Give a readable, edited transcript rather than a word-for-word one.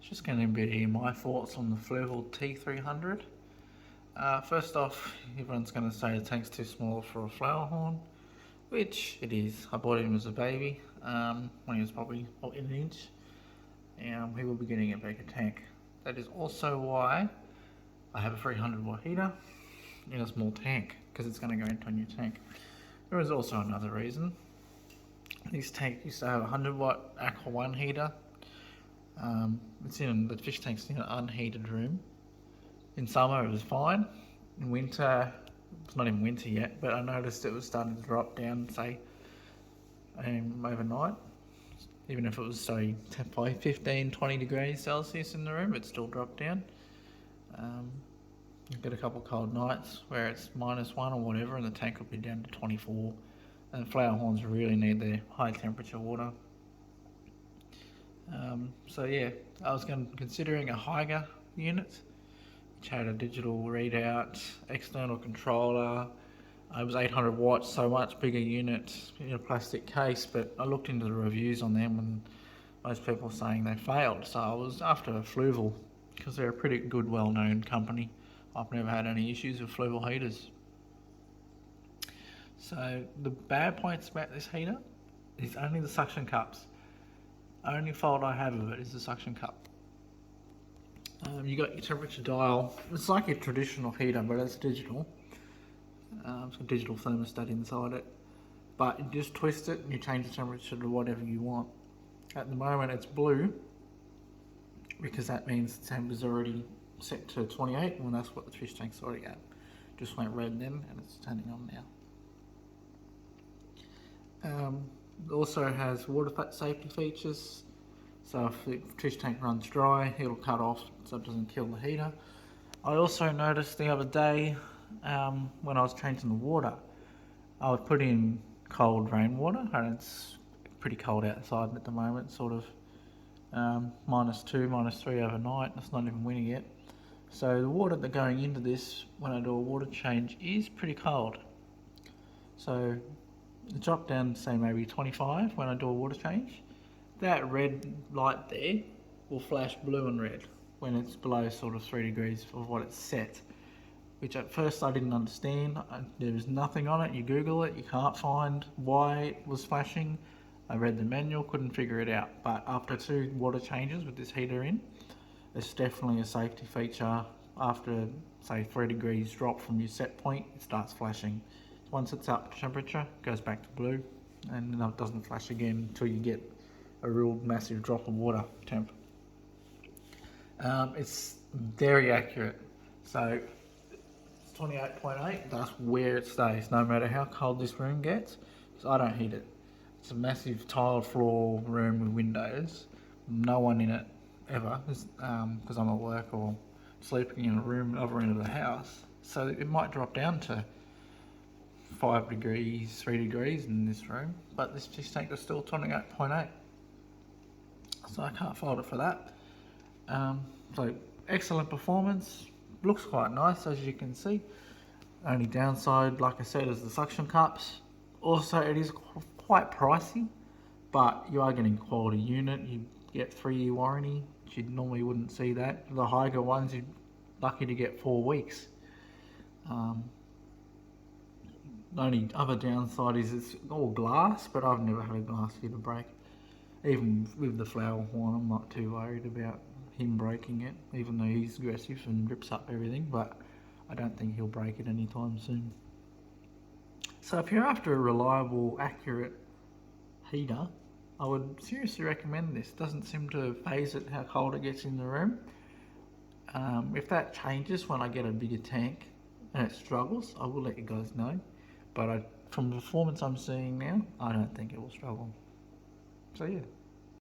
Just going to be my thoughts on the Fluval T300. First off, everyone's going to say the tank's too small for a flower horn, which it is. I bought him as a baby when he was probably an inch. He will be getting a bigger tank. That is also why I have a 300 watt heater in a small tank, because it's going to go into a new tank. There is also another reason. This tank used to have a 100 watt Aqua 1 heater. The fish tank's in an unheated room. In summer it was fine. In winter, it's not even winter yet, but I noticed it was starting to drop down, say, overnight. Even if it was, say, 15, 20 degrees Celsius in the room, it still dropped down. You get a couple of cold nights where it's -1 or whatever, and the tank will be down to 24. And flower horns really need their high temperature water. So yeah, I was considering a Haiger unit, which had a digital readout, external controller. It was 800 watts, so much bigger unit in a plastic case, but I looked into the reviews on them and most people were saying they failed. So I was after a Fluval, because they're a pretty good, well-known company. I've never had any issues with Fluval heaters. So the bad points about this heater is only the suction cups. Only fault I have of it is the suction cup. You got your temperature dial. It's like your traditional heater, but it's digital. It's got a digital thermostat inside it. But you just twist it and you change the temperature to whatever you want. At the moment it's blue, because that means the temp is already set to 28, and that's what the fish tank's already at. Just went red then, and it's turning on now. It also has water safety features, so if the fish tank runs dry, it'll cut off so it doesn't kill the heater. I also noticed the other day when I was changing the water, I would put in cold rainwater, and it's pretty cold outside at the moment, sort of -2, -3 overnight. It's not even winter yet. So the water that's going into this when I do a water change is pretty cold. So the drop down to say maybe 25 when I do a water change. That red light there will flash blue and red when it's below sort of 3 degrees of what it's set, which at first I didn't understand. There was nothing on it. You Google it, you can't find why it was flashing. I read the manual, couldn't figure it out. But after 2 water changes with this heater in, it's definitely a safety feature. After say 3 degrees drop from your set point, it starts flashing. Once it's up to temperature, it goes back to blue, and then it doesn't flash again until you get a real massive drop of water temp. It's very accurate. So it's 28.8, that's where it stays, no matter how cold this room gets. So I don't heat it. It's a massive tiled floor room with windows. No one in it ever, because I'm at work or sleeping in a room other end of the house. So it might drop down to 5 degrees, 3 degrees in this room, but this fish tank is still 28.8. So I can't fault it for that. So excellent performance, looks quite nice as you can see. Only downside, like I said, is the suction cups. Also, it is quite pricey, but you are getting a quality unit. You get 3-year warranty, which you normally wouldn't see that. The Haiger ones, you're lucky to get 4 weeks. The only other downside is it's all glass, but I've never had a glass heater break. Even with the flower horn, I'm not too worried about him breaking it, even though he's aggressive and rips up everything, but I don't think he'll break it anytime soon. So if you're after a reliable, accurate heater, I would seriously recommend this. It doesn't seem to phase it how cold it gets in the room. If that changes when I get a bigger tank and it struggles, I will let you guys know. But from the performance I'm seeing now, I don't think it will struggle. So yeah.